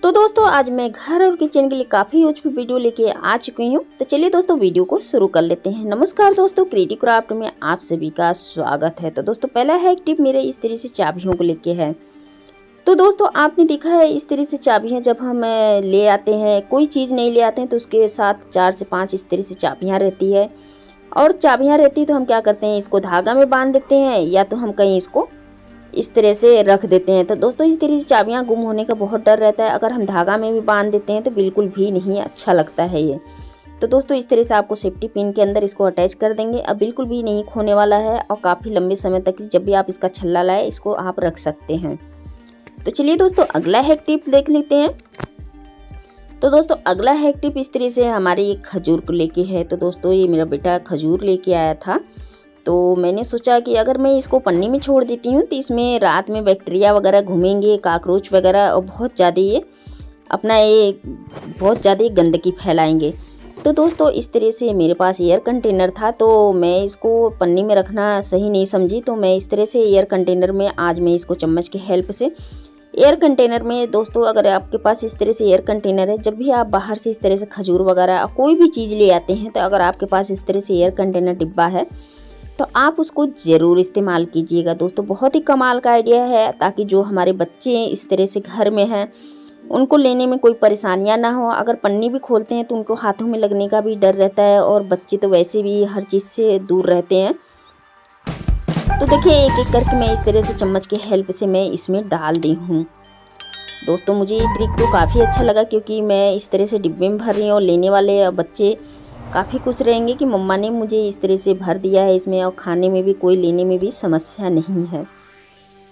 तो दोस्तों आज मैं घर और किचन के लिए काफ़ी यूजफुल वीडियो लेके आ चुकी हूँ। तो चलिए दोस्तों वीडियो को शुरू कर लेते हैं। नमस्कार दोस्तों, क्रिएटिव क्राफ्ट में आप सभी का स्वागत है। तो दोस्तों पहला है एक टिप मेरे इस तरह से चाबियों को लेके है। तो दोस्तों आपने देखा है इस तरह से चाबियाँ जब हम ले आते हैं, कोई चीज़ नहीं ले आते हैं तो उसके साथ 4 से 5 इस तरह से चाबियाँ रहती है। और चाबियाँ रहती है तो हम क्या करते हैं, इसको धागा में बांध देते हैं या तो हम कहीं इसको इस तरह से रख देते हैं। तो दोस्तों इस तरह से चाबियाँ गुम होने का बहुत डर रहता है। अगर हम धागा में भी बांध देते हैं तो बिल्कुल भी नहीं अच्छा लगता है ये। तो दोस्तों इस तरह से आपको सेफ्टी पिन के अंदर इसको अटैच कर देंगे। अब बिल्कुल भी नहीं खोने वाला है और काफ़ी लंबे समय तक जब भी आप इसका छल्ला लाए इसको आप रख सकते हैं। तो चलिए दोस्तों अगला हैक टिप देख लेते हैं। तो दोस्तों अगला हैक टिप इस तरह से हमारे ये खजूर को लेके है। तो दोस्तों ये मेरा बेटा खजूर लेके आया था, तो मैंने सोचा कि अगर मैं इसको पन्नी में छोड़ देती हूँ तो इसमें रात में बैक्टीरिया वगैरह घूमेंगे, काकरोच वगैरह, और बहुत ज़्यादा गंदगी फैलाएंगे। तो दोस्तों इस तरह से मेरे पास एयर कंटेनर था, तो मैं इसको पन्नी में रखना सही नहीं समझी। तो मैं इस तरह से एयर कंटेनर में आज मैं इसको चम्मच की हेल्प से एयर कंटेनर में, दोस्तों अगर आपके पास इस तरह से एयर कंटेनर है, जब भी आप बाहर से इस तरह से खजूर वगैरह कोई भी चीज़ ले आते हैं तो अगर आपके पास इस तरह से एयर कंटेनर डिब्बा है तो आप उसको ज़रूर इस्तेमाल कीजिएगा। दोस्तों बहुत ही कमाल का आइडिया है, ताकि जो हमारे बच्चे इस तरह से घर में हैं उनको लेने में कोई परेशानियां ना हो। अगर पन्नी भी खोलते हैं तो उनको हाथों में लगने का भी डर रहता है, और बच्चे तो वैसे भी हर चीज़ से दूर रहते हैं। तो देखिए एक एक करके मैं इस तरह से चम्मच की हेल्प से मैं इसमें डाल दी हूँ। दोस्तों मुझे ये ट्रिक तो काफ़ी अच्छा लगा, क्योंकि मैं इस तरह से डिब्बे में भर रही हूँ और लेने वाले बच्चे काफ़ी खुश रहेंगे कि मम्मा ने मुझे इस तरह से भर दिया है इसमें, और खाने में भी कोई लेने में भी समस्या नहीं है।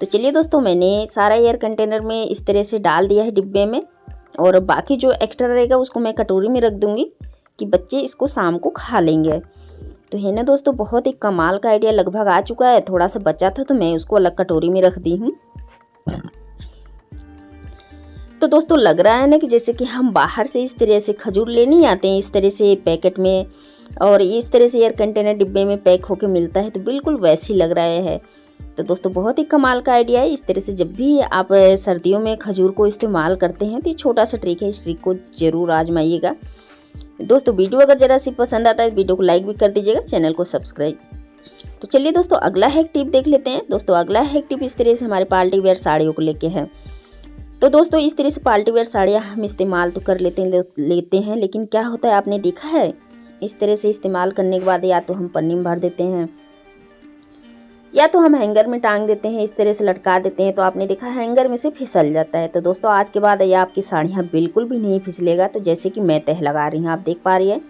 तो चलिए दोस्तों मैंने सारा एयर कंटेनर में इस तरह से डाल दिया है डिब्बे में, और बाकी जो एक्स्ट्रा रहेगा उसको मैं कटोरी में रख दूँगी कि बच्चे इसको शाम को खा लेंगे। तो है ना दोस्तों, बहुत ही कमाल का आइडिया लगभग आ चुका है। थोड़ा सा बचा था तो मैं उसको अलग कटोरी में रख दी हूँ। तो दोस्तों लग रहा है ना कि जैसे कि हम बाहर से इस तरह से खजूर ले नहीं आते हैं इस तरह से पैकेट में, और इस तरह से एयर कंटेनर डिब्बे में पैक होके मिलता है, तो बिल्कुल वैसे ही लग रहा है। तो दोस्तों बहुत ही कमाल का आइडिया है। इस तरह से जब भी आप सर्दियों में खजूर को इस्तेमाल करते हैं तो ये छोटा सा ट्रिक है, इस ट्रिक को ज़रूर आजमाइएगा। दोस्तों वीडियो अगर ज़रा सी पसंद आता है वीडियो को लाइक भी कर दीजिएगा, चैनल को सब्सक्राइब। तो चलिए दोस्तों अगला हैक टिप देख लेते हैं। दोस्तों अगला हैक टिप इस तरह से हमारे पार्टी वेयर साड़ियों को लेके है। तो दोस्तों इस तरह से पार्टी वेयर साड़ियाँ हम इस्तेमाल तो कर लेते हैं, लेकिन क्या होता है आपने देखा है, इस तरह से इस्तेमाल करने के बाद या तो हम पन्नी में भर देते हैं या तो हम हैंगर में टांग देते हैं, इस तरह से लटका देते हैं, तो आपने देखा हैंगर में से फिसल जाता है। तो दोस्तों आज के बाद ये आपकी साड़ियाँ बिल्कुल भी नहीं फिसलेगा। तो जैसे कि मैं तह लगा रही हूँ, आप देख पा रही हैं,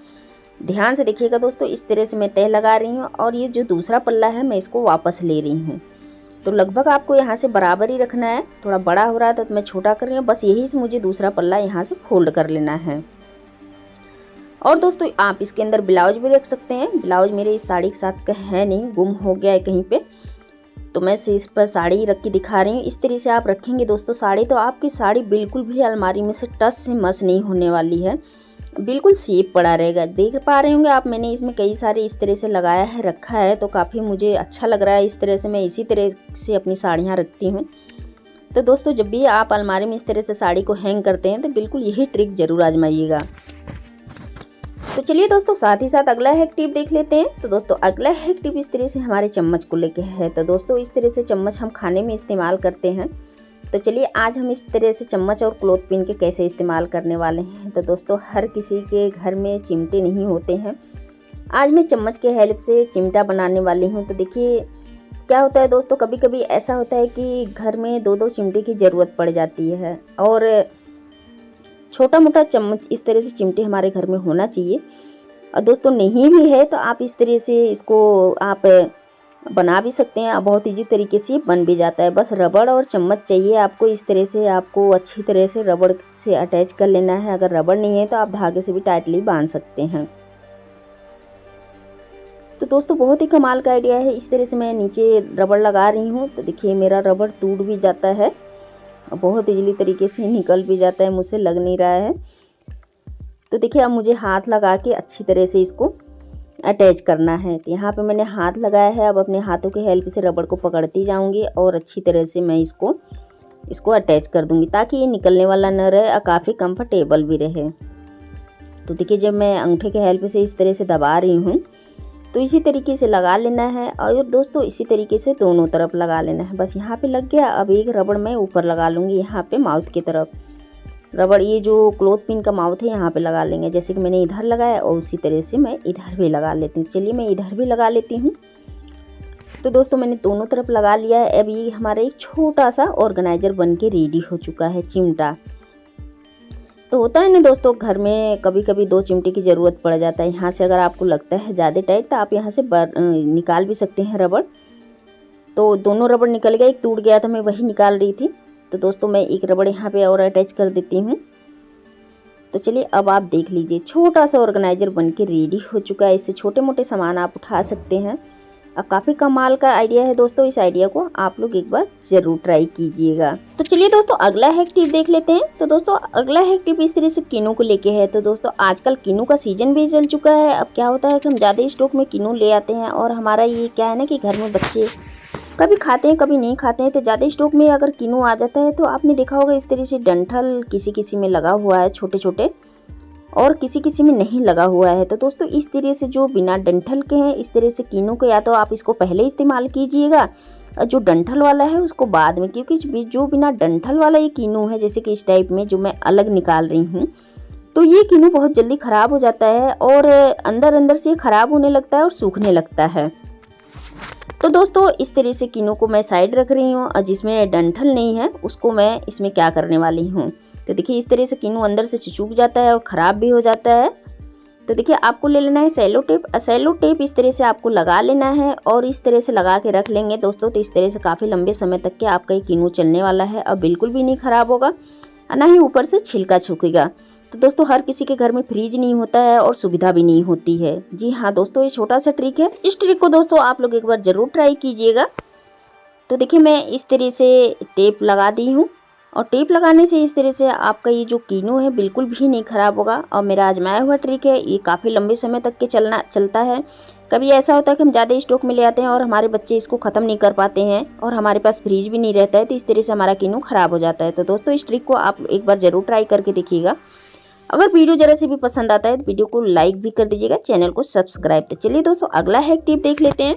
ध्यान से देखिएगा दोस्तों, इस तरह से मैं तह लगा रही हूँ, और ये जो दूसरा पल्ला है मैं इसको वापस ले रही हूँ। तो लगभग आपको यहाँ से बराबर ही रखना है। थोड़ा बड़ा हो रहा था तो मैं छोटा कर रही हूँ, बस यही से मुझे दूसरा पल्ला यहाँ से फोल्ड कर लेना है। और दोस्तों आप इसके अंदर ब्लाउज भी रख सकते हैं। ब्लाउज मेरे इस साड़ी के साथ का है नहीं, गुम हो गया है कहीं पे, तो मैं सिर पर साड़ी रख के दिखा रही हूँ। इस तरह से आप रखेंगे दोस्तों साड़ी, तो आपकी साड़ी बिल्कुल भी अलमारी में से टस से मस नहीं होने वाली है, बिल्कुल सेफ पड़ा रहेगा। देख पा रहे होंगे आप, मैंने इसमें कई सारे इस तरह से लगाया है, रखा है, तो काफ़ी मुझे अच्छा लग रहा है। इस तरह से मैं इसी तरह से अपनी साड़ियाँ रखती हूँ। तो दोस्तों जब भी आप अलमारी में इस तरह से साड़ी को हैंग करते हैं तो बिल्कुल यही ट्रिक ज़रूर आजमाइएगा। तो चलिए दोस्तों साथ ही साथ अगला हैक टिप देख लेते हैं। तो दोस्तों अगला हैक टिप इस तरह से हमारे चम्मच को लेके है। तो दोस्तों इस तरह से चम्मच हम खाने में इस्तेमाल करते हैं। तो चलिए आज हम इस तरह से चम्मच और क्लॉथ पिन के कैसे इस्तेमाल करने वाले हैं। तो दोस्तों हर किसी के घर में चिमटे नहीं होते हैं, आज मैं चम्मच के हेल्प से चिमटा बनाने वाली हूँ। तो देखिए क्या होता है दोस्तों, कभी कभी ऐसा होता है कि घर में 2-2 चिमटे की ज़रूरत पड़ जाती है, और छोटा मोटा चम्मच इस तरह से चिमटे हमारे घर में होना चाहिए। और दोस्तों नहीं भी है तो आप इस तरह से इसको आप बना भी सकते हैं, बहुत इजी तरीके से बन भी जाता है। बस रबड़ और चम्मच चाहिए आपको। इस तरह से आपको अच्छी तरह से रबड़ से अटैच कर लेना है। अगर रबड़ नहीं है तो आप धागे से भी टाइटली बांध सकते हैं। तो दोस्तों बहुत ही कमाल का आइडिया है। इस तरह से मैं नीचे रबड़ लगा रही हूँ, तो देखिए मेरा रबड़ टूट भी जाता है, बहुत इजीली तरीके से निकल भी जाता है, मुझसे लग नहीं रहा है। तो देखिए अब मुझे हाथ लगा के अच्छी तरह से इसको अटैच करना है। तो यहाँ पे मैंने हाथ लगाया है, अब अपने हाथों के हेल्प से रबड़ को पकड़ती जाऊंगी और अच्छी तरह से मैं इसको इसको अटैच कर दूंगी ताकि ये निकलने वाला न रहे और काफ़ी कंफर्टेबल भी रहे। तो देखिए जब मैं अंगूठे के हेल्प से इस तरह से दबा रही हूँ तो इसी तरीके से लगा लेना है। और दोस्तों इसी तरीके से दोनों तरफ लगा लेना है। बस यहाँ पे लग गया। अब एक रबड़ मैं ऊपर लगा लूँगी यहाँ पे माउथ की तरफ। रबड़ ये जो क्लॉथ पिन का माउथ है यहाँ पे लगा लेंगे, जैसे कि मैंने इधर लगाया और उसी तरह से मैं इधर भी लगा लेती हूँ। चलिए मैं इधर भी लगा लेती हूँ। तो दोस्तों मैंने दोनों तरफ लगा लिया है। अब ये हमारा एक छोटा सा ऑर्गेनाइजर बन के रेडी हो चुका है, चिमटा। तो होता है ना दोस्तों, घर में कभी कभी 2 चिमटे की ज़रूरत पड़ जाता है। यहाँ से अगर आपको लगता है ज़्यादा टाइट तो आप यहाँ से निकाल भी सकते हैं रबड़। तो दोनों रबड़ निकल गया, एक टूट गया था, मैं वही निकाल रही थी। तो दोस्तों मैं एक रबड़ यहाँ पे और अटैच कर देती हूँ। तो चलिए अब आप देख लीजिए, छोटा सा ऑर्गेनाइजर बन के रेडी हो चुका है। इससे छोटे मोटे सामान आप उठा सकते हैं। अब काफ़ी कमाल का आइडिया है दोस्तों। इस आइडिया को आप लोग एक बार ज़रूर ट्राई कीजिएगा। तो चलिए दोस्तों अगला हैक टिप देख लेते हैं। तो दोस्तों अगला हैक टिप इस तरह से किनू को लेके है। तो दोस्तों आजकल किनू का सीजन भी चल चुका है। अब क्या होता है कि हम ज़्यादा स्टॉक में किनू ले आते हैं और हमारा ये क्या है ना कि घर में बच्चे कभी खाते हैं कभी नहीं खाते हैं। तो ज़्यादा स्टॉक में अगर किनू आ जाता है तो आपने देखा होगा इस तरह से डंठल किसी किसी में लगा हुआ है छोटे छोटे, और किसी किसी में नहीं लगा हुआ है। तो दोस्तों इस तरह से जो बिना डंठल के हैं इस तरह से किनू को या तो आप इसको पहले इस्तेमाल कीजिएगा और जो डंठल वाला है उसको बाद में, क्योंकि जो बिना डंठल वाला ये किनू है जैसे कि इस टाइप में जो मैं अलग निकाल रही हूँ, तो ये किनू बहुत जल्दी ख़राब हो जाता है और अंदर अंदर से ख़राब होने लगता है और सूखने लगता है। तो दोस्तों इस तरह से किनू को मैं साइड रख रही हूँ और जिसमें डंठल नहीं है उसको मैं इसमें क्या करने वाली हूँ। तो देखिए इस तरह से किनू अंदर से चिचूक जाता है और ख़राब भी हो जाता है। तो देखिए आपको ले लेना है सेलो टेप। सेलो टेप इस तरह से आपको लगा लेना है और इस तरह से लगा के रख लेंगे दोस्तों। तो इस तरह से काफ़ी लंबे समय तक के आपका ये किनू चलने वाला है और बिल्कुल भी नहीं ख़राब होगा, ना ही ऊपर से छिलका छूकेगा। तो दोस्तों हर किसी के घर में फ्रिज नहीं होता है और सुविधा भी नहीं होती है। जी हाँ दोस्तों, ये छोटा सा ट्रिक है। इस ट्रिक को दोस्तों आप लोग एक बार ज़रूर ट्राई कीजिएगा। तो देखिए मैं इस तरह से टेप लगा दी हूँ और टेप लगाने से इस तरह से आपका ये जो किनू है बिल्कुल भी नहीं ख़राब होगा। और मेरा आजमाया हुआ ट्रिक है, ये काफ़ी लंबे समय तक के चलता है। कभी ऐसा होता है कि हम ज़्यादा स्टॉक में ले आते हैं और हमारे बच्चे इसको ख़त्म नहीं कर पाते हैं और हमारे पास फ्रिज भी नहीं रहता है, तो इस तरह से हमारा किनू ख़राब हो जाता है। तो दोस्तों इस ट्रिक को आप एक बार ज़रूर ट्राई करके देखिएगा। अगर वीडियो ज़रा से भी पसंद आता है तो वीडियो को लाइक भी कर दीजिएगा, चैनल को सब्सक्राइब। तो चलिए दोस्तों अगला हैक टिप देख लेते हैं।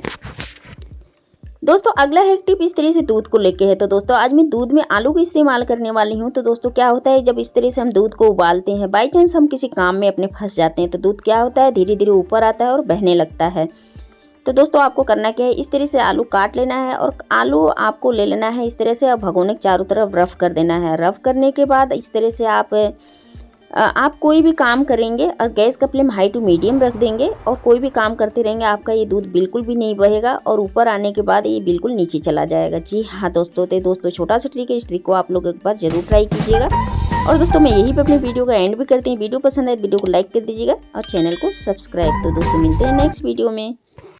दोस्तों अगला हैक टिप इस तरह से दूध को लेके है। तो दोस्तों आज मैं दूध में आलू का इस्तेमाल करने वाली हूँ। तो दोस्तों क्या होता है जब इस तरह से हम दूध को उबालते हैं, बाई चांस हम किसी काम में अपने फंस जाते हैं, तो दूध क्या होता है धीरे धीरे ऊपर आता है और बहने लगता है। तो दोस्तों आपको करना क्या है, इस तरह से आलू काट लेना है और आलू आपको ले लेना है इस तरह से और भगोने के चारों तरफ रफ़ कर देना है। रफ़ करने के बाद इस तरह से आप कोई भी काम करेंगे और गैस का फ्लेम हाई टू मीडियम रख देंगे और कोई भी काम करते रहेंगे, आपका ये दूध बिल्कुल भी नहीं बहेगा और ऊपर आने के बाद ये बिल्कुल नीचे चला जाएगा। जी हाँ दोस्तों छोटा सा ट्रिक है, इस ट्रिक को आप लोग एक बार ज़रूर ट्राई कीजिएगा। और दोस्तों मैं यहीं पे अपने वीडियो का एंड भी करती हूँ। वीडियो पसंद आए वीडियो को लाइक कर दीजिएगा और चैनल को सब्सक्राइब। तो दोस्तों मिलते हैं नेक्स्ट वीडियो में।